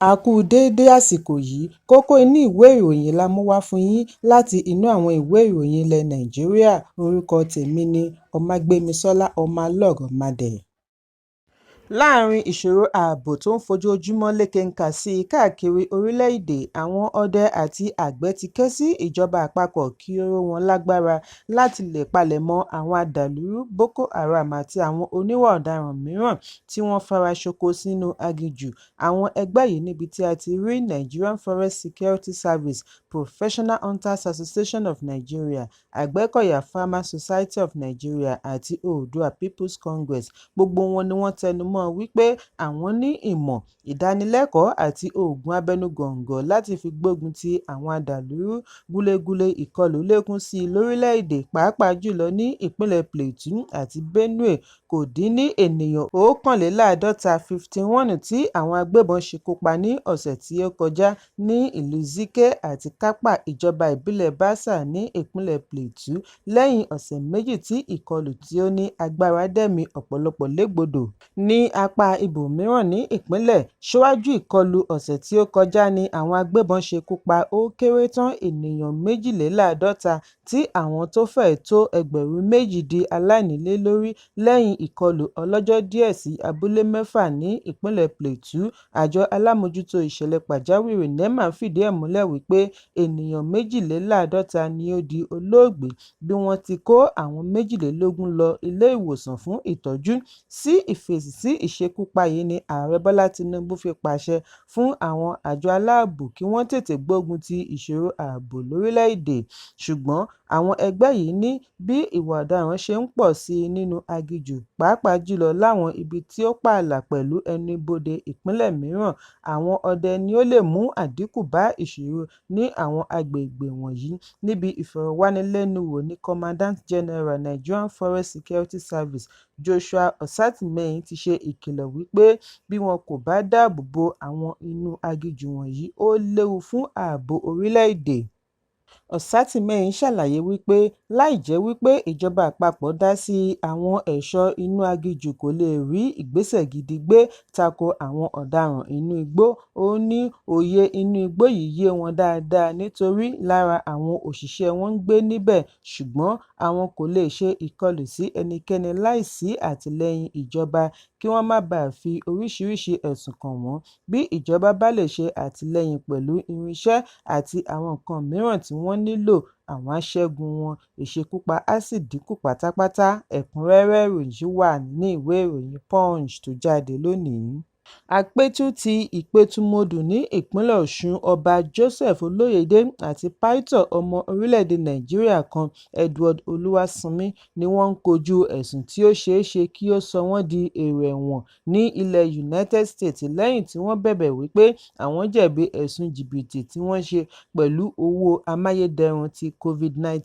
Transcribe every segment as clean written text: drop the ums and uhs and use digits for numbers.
A kú déédé àsìkò yìí, kókó inú ìwé ìròyìn la mú wá fún yín láti inú àwọn ìwé ìròyìn ilẹ̀ Nàìjíríà. Orúkọ tèmi ni Ọmágbémisọ́lá Ọmọlọ́rọ̀mọdẹ̀. Láàárín ìṣòro ààbò tó ń fojoojúmọ́ lékenkà sí i káàkiri orílẹ̀-èdè, àwọn ọdẹ àti àgbẹ̀ ti ké sí ìjọba àpapọ̀ kí ó ró wọn lágbára láti lè palẹ̀mọ́ àwọn adàlúrú Boko Haram àti àwọn oníwà ọ̀daràn mìíràn tí wọ́n fara ṣoko sínú aginjù. Àwọn ẹgbẹ́ yìí níbi tí a ti rí Nigerian Forest Security Service, Professional Hunters Association of Nigeria, Àgbẹ̀kọ̀yà Farmers Society of Nigeria àti Oòduà People's Congress. Gbogbo wọn ni wọ́n tẹnumọ́ wípé àwọn ní ìmọ̀, ìdánilẹ́kọ̀ọ́ àti oògùn abẹnugọ̀ńgọ̀ láti fi gbógun ti àwọn adàlúrú. Gúlégúlé ìkọlù lékún sí i lórílẹ̀-èdè, pàápàá jùlọ ní ìpínlẹ̀ Plateau àti Benue. Kò dín ní ènìyàn 51 tí àwọn agbébọn ṣekú pa ní ọ̀sẹ̀ tí ó kọjá ní ìlú Zike àti Kapa, ìjọba ìbílẹ̀ Bassa ní ìpínlẹ̀ Plateau, lẹ́yìn ọ̀sẹ̀ méjì tí ìkọlù tí ó ní agbára dẹ́mi ọ̀pọ̀lọpọ̀ légbodò. Ní apá ibòmíràn ní ìpínlẹ̀, ṣíwájú ìkọlù ọ̀sẹ̀ tí ó kọjá ni àwọn agbébọn ṣekú pa ó kéré tán ènìyàn 52 tí àwọn tó fẹ́ẹ̀ tó 2,000 di aláìnílé lórí lẹ́yìn ìkọlù ọlọ́jọ́ díẹ̀ sí abúlé 6 ní ìpínlẹ̀ Plateau. Àjọ alámòjútó ìṣẹ̀lẹ̀ pàjáwìrì NEMA fìdí ẹ̀ múlẹ̀ wípé ènìyàn 52 ni ó di olóògbé bí wọ́n ti kó àwọn 22 lọ ilé ìwòsàn fún ìtọ́jú. Sí ìfèsì sí ìṣekúpa yìí ni Ààrẹ Bọ́lá Tinubu fi pàṣẹ fún àwọn àjọ aláàbò kí wọ́n tètè gbógun ti ìṣòro ààbò lórílẹ̀-èdè. Ṣùgbọ́n àwọn ẹgbẹ́ yìí ní bí ìwà ọ̀daràn ṣe ń pọ̀ sí i nínú aginjù, pàápàá jùlọ láwọn ibi tí ó pààlà pẹ̀lú ẹnu-ibodè ìpínlẹ̀ mìíràn, àwọn ọdẹ ni ó lè mú àdínkù bá ìṣòro ní àwọn agbègbè wọ̀nyí. Níbi ìfọ̀rọ̀wánilẹ́nuwò ní Commandant General Nigerian Forest Security Service Joshua Ọ̀sátìmẹ́yìn ti ṣe ìkìlọ̀ wípé bí wọn kò bá dáàbò bo àwọn inú aginjù wọ̀nyí, ó léwu fún ààbò orílẹ̀-èdè. Ọ̀sátìmẹ́yìn ṣàlàyé wípé láìjẹ́ wípé ìjọba àpapọ̀ dá sí i, àwọn ẹ̀ṣọ́ inú aginjù kò lè rí ìgbésẹ̀ gidi gbé tako àwọn ọ̀daràn inú igbó. Ó ní òye inú igbó yìí yé wọn dáadáa nítorí lára àwọn òṣìṣẹ́ wọn ń gbé níbẹ̀, ṣùgbọ́n àwọn kò lè ṣe ìkọlù sí ẹnikẹ́ni láìsí àtìlẹ́yìn ìjọba kí wọ́n má bàa fi oríṣiríṣi ẹ̀sùn kàn wọ́n. Bí ìjọba bá lè ṣe àtìlẹ́yìn pẹ̀lú irinṣẹ́ àti àwọn nǹkan mìíràn tí wọ́n nílò, àwọn á ṣẹ́gun wọn, ìṣekúpa á sì dínkù pátápátá. Ẹ̀kúnrẹ́rẹ́ ìròyìn wà ní ìwé ìròyìn Punch tó jáde lónìí. Àpétú ti Ìpẹ̀tùmodù ní ìpínlẹ̀ Ọ̀ṣun, Ọba Joseph Olóyèdé àti pásítọ̀ ọmọ orílẹ̀-èdè Nàìjíríà kan, Edward Olúwaṣánmi, ni wọ́n ń kojú ẹ̀sùn tí ó ṣeé ṣe kí ó sọ wọ́n di èrò ẹ̀wọ̀n ní ilẹ̀ United States lẹ́yìn tí wọ́n bẹ̀bẹ̀ wípé àwọn jẹ̀bi ẹ̀sùn jìbìtì tí wọ́n ṣe pẹ̀lú owó amáyédẹrùn ti COVID-19.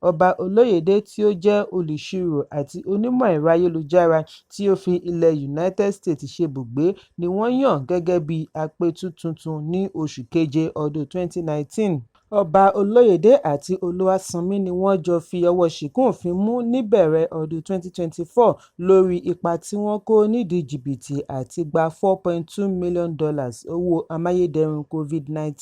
Ọba Olóyèdé, tí ó jẹ́ olùṣirò àti onímọ̀ ẹ̀rọ ayélujára tí ó fi ilẹ̀ United States ṣebùgbé, ni wọ́n yàn gẹ́gẹ́ bí àpétú tuntun ní oṣù keje ọdún 2019. Ọba Olóyèdé àti Olúwaṣánmi ni wọ́n jọ fi ọwọ́ ṣìkún òfin mú níbẹ̀rẹ̀ ọdún 2024 lórí ipa tí wọ́n kó nídìí jìbìtì àti gba $4.2 million owó amáyédẹrùn COVID-19.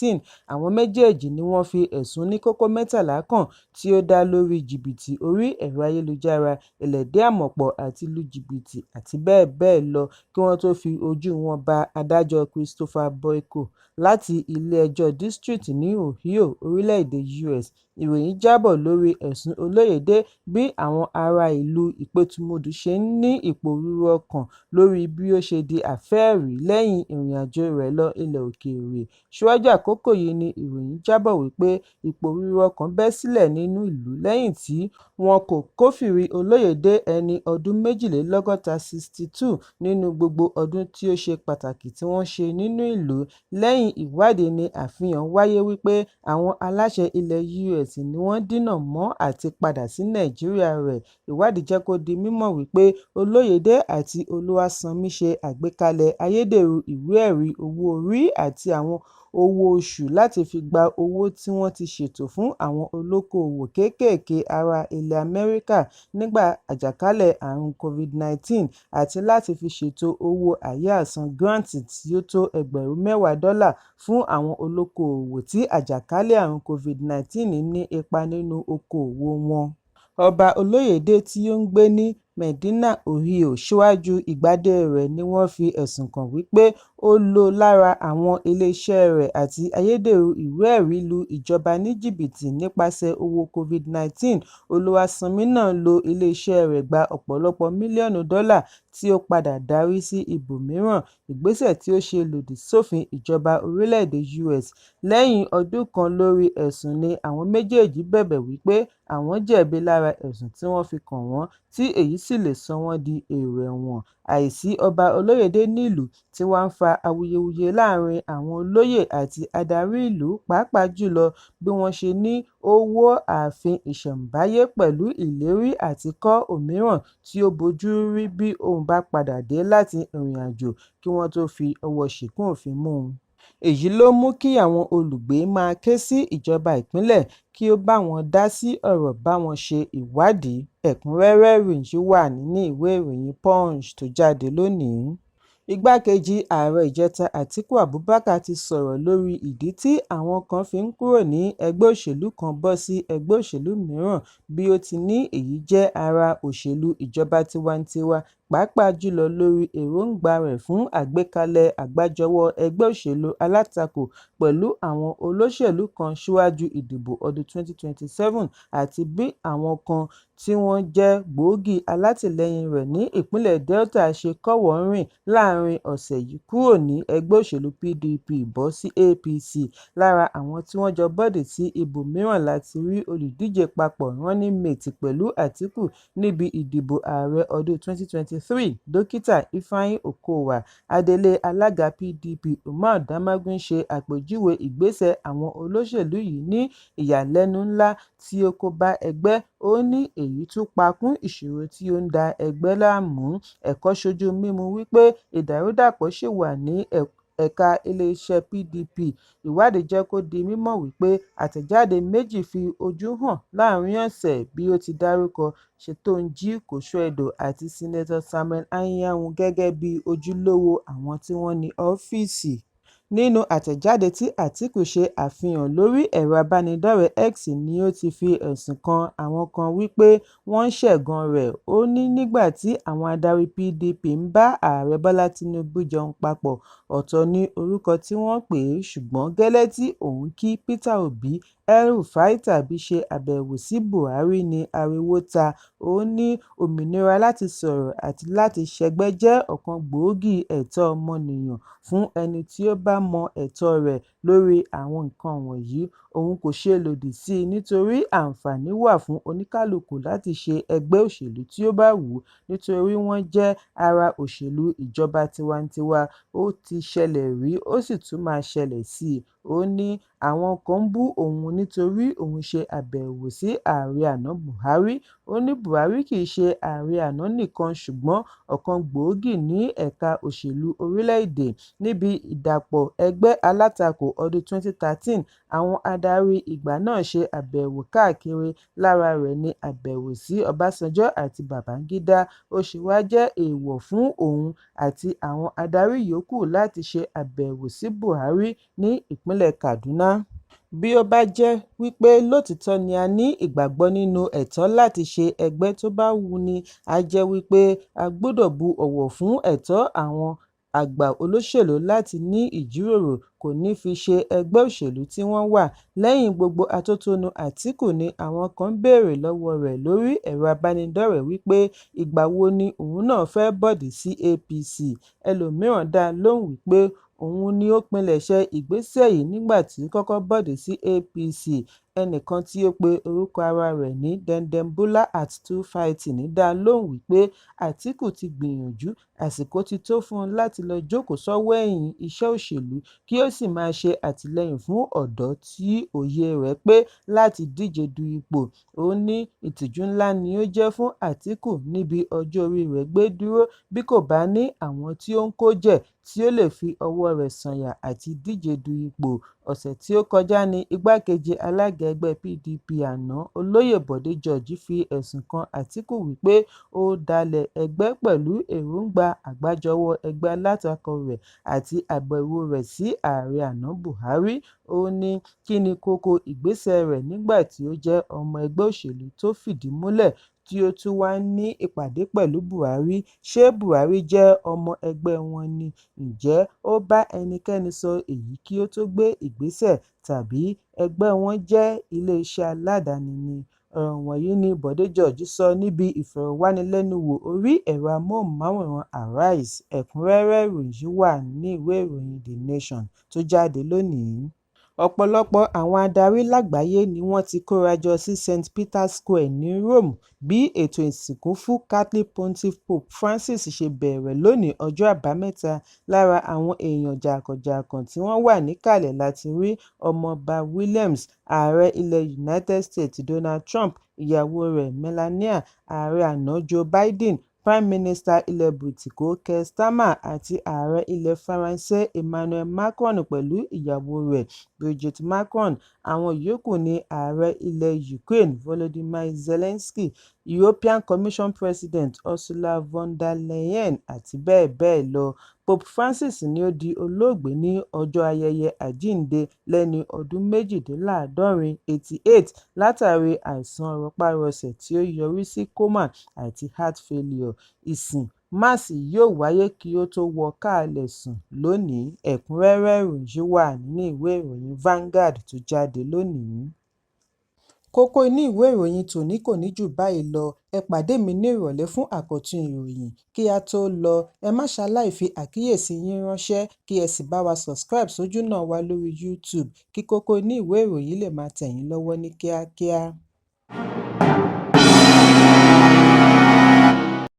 Àwọn méjèèjì ni wọ́n fi ẹ̀sùn oníkókó 13 kàn tí ó dá lórí jìbìtì orí ẹ̀rọ ayélujára, ẹlẹ́dẹ̀ àmọ̀pọ̀ àti lu jìbìtì àti bẹ́ẹ̀ bẹ́ẹ̀ lọ kí wọ́n tó fi ojú wọn ba adájọ́ Christopher Boyko láti ilé-ẹjọ́ District ní Ohio, orílẹ̀-èdè US. Ìròyìn jábọ̀ lórí ẹ̀sùn Olóyèdé bí àwọn ará ìlú Ìpẹ̀tùmodù ṣe ń ní ìpòrúurú ọkàn lórí bí ó ṣe di àfẹ́ẹ̀rí lẹ́yìn ìrìn-àjò rẹ̀ lọ ilẹ̀ òkèèrè. Síwájú àkókò yìí ni ìròyìn jábọ̀ wípé ìpòrúurú ọkàn bẹ́ sílẹ̀ nínú ìlú lẹ́yìn tí wọn kò kófìrí Olóyèdé, ẹni ọdún 62 62 nínú gbogbo ọdún tí ó ṣe pàtàkì tí wọ́n ṣe nínú ìlú. Lẹ́yìn ìwádìí ni àfihàn wáyé wípé àwọn aláṣẹ ilẹ̀ US ni wọ́n dínà mọ́ àti padà sí Nàìjíríà rẹ̀. Ìwádìí jẹ́ kó di mímọ̀ wípé Olóyèdé àti Olúwaṣánmi ṣe àgbékalẹ̀ ayédèrú ìwé-ẹ̀rí owó-orí àti àwọn owó oṣù láti fi gba owó tí wọ́n ti ṣètò fún àwọn olókoòwò kéékèèké ará ilẹ̀ Amẹ́ríkà nígbà àjàkálẹ̀ àrùn COVID-19 àti láti fi ṣètò owó àyáàsan gírántì tí ó tó $10,000 fún àwọn olókoòwò tí àjàkálẹ̀ àrùn COVID-19 ní ipa nínú okòòwò wọn. Ọba Olóyèdè tí ó ń gbé ní Medina, Ohio síwájú ìgbàdé rẹ̀ ni wọ́n fi ẹ̀sùn kàn wípé ó lò lára àwọn iléeṣẹ́ rẹ̀ àti ayédèrú ìwé-ẹ̀rí lu ìjọba ní jìbìtì nípasẹ̀ owó COVID-19. Olúwaṣánmi náà lo iléeṣẹ́ rẹ̀ gba ọ̀pọ̀lọpọ̀ mílíọ̀nù dọ́là tí ó padà darí sí ibòmíràn, ìgbésẹ̀ tí ó ṣe lòdì sófin ìjọba orílẹ̀-èdè US. Lẹ́yìn ọdún kan lórí ẹ̀sùn ni àwọn méjèèjì bẹ̀bẹ̀ wípé àwọn jẹ̀bi lára ẹ̀sùn tí wọ́n fi kàn wọ́n, tí èyí sì lè sọ wọ́n di èrò ẹ̀wọ̀n. Àìsí Ọba Olóyèdè nílùú ti wá ń fa awuyewuye láàrin àwọn olóyè àti adarí ìlú, pàápàá jùlọ bí wọ́n ṣe ní ó wó ààfin ìṣẹ̀ǹbáyé pẹ̀lú ìlérí àti kọ́ òmíràn tí ó bojú rí bí òun bá padà dé láti ìrìnàjò kí wọ́n tó fi ọwọ́ ṣìkún òfin mú un. Èyí ló mú kí àwọn olùgbé máa ké sí ìjọba ìpínlẹ̀ kí ó bá wọn dá sí ọ̀rọ̀, bá wọn ṣe ìwádìí. Ẹ̀kúnrẹ́rẹ́ ìròyìn yìí wà nínú ìwé ìròyìn Punch tó jáde lónìí. Igbákejì ààrẹ ìjẹta Atiku Abubakar ti sọ̀rọ̀ lórí ìdí tí àwọn kan fi ń kúrò ní ẹgbẹ́ òṣèlú kan bọ́ sí ẹgbẹ́ òṣèlú mìíràn, bí ó ti ní èyí jẹ́ ara òṣèlú ìjọba tiwantiwa, pàápàá jùlọ lórí èròǹgbà rẹ̀ fún àgbékalẹ̀ àgbájọwọ́ ẹgbẹ́ òṣèlú alátakò pẹ̀lú àwọn olóṣèlú kan síwájú ìdìbò ọdún 2027 àti bí àwọn kan tí wọ́n jẹ́ gbòógì alátìlẹyìn rẹ̀ ní ìpínlẹ̀ Delta ṣe kọ́wọ̀ọ́rìn láàrin ọ̀sẹ̀ yìí kúrò ní ẹgbẹ́ òṣèlú PDP bọ́ sí APC. Lára àwọn tí wọ́n jọ bọ́dì sí ibòmíràn láti rí olùdíje papọ̀ running mate pẹ̀lú Atiku níbi ìdìbò ààrẹ ọdún 2023, Dókítà Ifeanyi Okowa. Adelé alága PDP Umar Damagum ṣe àpèjúwe ìgbésẹ̀ àwọn olóṣèlú yìí ní ìyàlẹ́nu ńlá tí ó kó bá ẹgbẹ́. Ó ní èyí tún pa kún ìṣòro tí ó ń da ẹgbẹ́ láàmú. Ẹ̀kọ́ ṣojú mímu wípé ìdàrúdàpọ̀ ṣì wà ní ẹ̀ka iléeṣẹ́ PDP. Ìwádìí jẹ́ kó di mímọ̀ wípé àtẹ̀jáde méjì fi ojú hàn láàrin ọ̀sẹ̀, bí ó ti dárúkọ Ṣètòǹjì Kòṣùẹ̀dọ̀ àti Sínátọ̀ Samuel Anyanwu gẹ́gẹ́ bí ojúlówó àwọn tí wọ́n ní ọ́fíìsì. Nínú àtẹ̀jáde tí Atiku ṣe àfihàn lórí ẹ̀rọ abánidọ́rẹ̀ẹ́ X ni ó ti fi ẹ̀sùn kan àwọn kan wípé wọ́n ń ṣẹ̀gàn rẹ̀. Ó ní nígbà tí àwọn adarí PDP ń bá ààrẹ Bọ́lá Tinubu jẹun papọ̀, ọ̀tọ̀ ni orúkọ tí wọ́n pè é, ṣùgbọ́n gẹ́lẹ́ tí òun kí Peter Obi, El-Rufai tàbí ṣe àbẹ̀wò sí Buhari ni ariwo ta. Ó ní òmìnira láti sọ̀rọ̀ àti láti ṣẹgbẹ́ jẹ́ ọ̀kan gbòógì ẹ̀tọ́ ọmọnìyàn fún ẹni tí ó bá mọ ẹ̀tọ́ rẹ̀ lórí àwọn nǹkan wọ̀nyí. Òun kò ṣe lòdì sí i nítorí àǹfààní wà fún oníkálukú láti ṣe ẹgbẹ́ òṣèlú tí ó bá wù ú nítorí wọ́n jẹ́ ara òṣèlú ìjọba tiwantiwa. Ó ti ṣẹlẹ̀ rí, ó sì tún máa ṣẹlẹ̀ sí i. Ó ní àwọn kan ń bú òun nítorí òun ṣe àbẹ̀wò sí ààrẹ àná Buhari. Ó ní Buhari kì í ṣe ààrẹ àná nìkan ṣùgbọ́n ọ̀kan gbòógì ní ẹ̀ka òṣèlú orílẹ̀-èdè. Níbi ìdàpọ̀ ẹgbẹ́ alátakò ọdún 2013, àwọn adarí ìgbà náà ṣe àbẹ̀wò káàkiri, lára rẹ̀ ni àbẹ̀wò sí Ọbásanjọ́ àti Babangida. Ó ṣe wá jẹ́ èèwọ̀ fún òun àti àwọn adarí yòókù láti ṣe àbẹ̀wò sí Buhari ní ìpínlẹ̀ Kaduna. Bí ó bá jẹ́ wípé lótìítọ́ ni a ní ìgbàgbọ́ nínú ẹ̀tọ́ láti ṣe ẹgbẹ́ tó bá wuni, á jẹ́ wípé a gbọ́dọ̀ bu ọ̀wọ̀ fún ẹ̀tọ́ àwọn àgbà olóṣèlú láti ní ìjíròrò, kò ní fi ṣe ẹgbẹ́ òṣèlú tí wọ́n wà. Lẹ́yìn gbogbo atótónu Atiku ni àwọn kan béèrè lọ́wọ́ rẹ̀ lórí ẹ̀rọ abánidọ́rẹ̀ẹ́ wípé ìgbà wo ni òun náà fẹ́ bọ́ọ̀dì sí APC. Ẹlòmíràn dá lóhùn wípé òun ni ó pilẹ̀ṣẹ̀ ìgbésẹ̀ yìí nígbà tí ó kọ́kọ́ bọ́ọ̀dì sí APC. ẹnìkan tí ó pe orúkọ ara rẹ̀ ní Dendembula at 2Fighting dá lóhùn wípé Àtíkù ti gbìyànjú, àsìkò ti tó fún un láti lọ jókòó sọ́wọ́ ẹ̀yìn iṣẹ́ òṣèlú kí ó sì máa ṣe àtìlẹ́yìn fún ọ̀dọ́ tí òye rẹ̀ pé láti díje du ipò. Ó ní ìtìjú ńlá ni ó jẹ́ fún Àtíkù níbi ọjọ́ orí rẹ̀ gbé dúró bí kò bá ní àwọn tí ó ń kó jẹ tí ó lè fi ọwọ́ rẹ̀ sọ̀yà àti díje du ipò. Ọ̀sẹ̀ tí ó kọjá ní igbákejì alága ẹgbẹ́ PDP àná, Olóyè Bọ̀dé George fi ẹ̀sùn kan Àtíkù wípé ó dalẹ̀ ẹgbẹ́ pẹ̀lú èròńgbà àgbájọwọ́ ẹgbẹ́ alátakò rẹ̀ àti àbẹ̀wò rẹ̀ sí ààrẹ àná Buhari. Ó ní kí ni kókó ìgbésẹ̀ rẹ̀ nígbà tí ó jẹ́ ọmọ ẹgbẹ́ òṣèlú tó fìdí múlẹ̀ tí ó tún wá ní ìpàdé pẹ̀lú Buhari. Ṣé Buhari jẹ́ ọmọ ẹgbẹ́ wọn ni? Ǹjẹ́ ó bá ẹnikẹ́ni sọ èyí kí ó tó gbé ìgbésẹ̀, tàbí ẹgbẹ́ wọn jẹ́ iléeṣẹ́ aládàáni ni? Ọ̀rọ̀ wọ̀nyí ni Bọ̀dé George sọ níbi ìfọ̀rọ̀wánilẹ́nuwò orí ẹ̀rọ amóhùnmáwòrán Arise. Ẹ̀kúnrẹ́rẹ́ ìròyìn wà ní ìwé ìròyìn The Nation tó jáde lónìí. Ọ̀pọ̀lọpọ̀ àwọn adarí lágbàáyé ni wọ́n ti kórajọ sí St. Peter's Square ní Rome bí ètò ìsìnkú fún Catholic Pontiff Pope Francis ṣe bẹ̀rẹ̀ lónìí ọjọ́ Àbámẹ́ta. Lára àwọn èèyàn jàǹkàn-jàǹkàn tí wọ́n wà níkàlẹ̀ láti rí Ọmọọba Williams, Ààrẹ ilẹ̀ United States Donald Trump, ìyàwó rẹ̀ Melania, Ààrẹ àná Joe Biden, Prime Minister ilẹ̀ Bírítíkò Keir Starmer àti Ààrẹ ilẹ̀ Faransé Emmanuel Macron pẹ̀lú ìyàwó rẹ̀ Brigitte Macron. Àwọn yòókù ni Ààrẹ ilẹ̀ Ukraine Volodymyr Zelensky, European Commission President Ursula von der Leyen àti bẹ́ẹ̀ bẹ́ẹ̀ lọ. Pope Francis ni ó di olóògbé ní ọjọ́ ayẹyẹ àjíǹde lẹ́ni ọdún 88 látàrí àìsàn rọpárọsẹ̀ tí ó yọrí sí coma àti heart failure. Ìsìn máàsì yóò wáyé kí ó tó wọ káalẹ̀ sùn lónìí. Ẹ̀kúnrẹ́rẹ́ ìròyìn wà nínú ìwé ìròyìn Vanguard tó jáde lónìí. Kókó inú ìwé ìròyìn tòní kò ní jù báyìí lọ. Ẹ pàdé mi ní ìrọ̀lẹ́ fún àkọ́tún ìròyìn. Kí a tó lọ, ẹ má ṣaláì fi àkíyèsí yín ránṣẹ́ kí ẹ sì bá wa subscribe sójú náà wa lórí YouTube kí kókó inú ìwé ìròyìn lè máa tẹ̀ yín lọ́wọ́ ní kíákíá.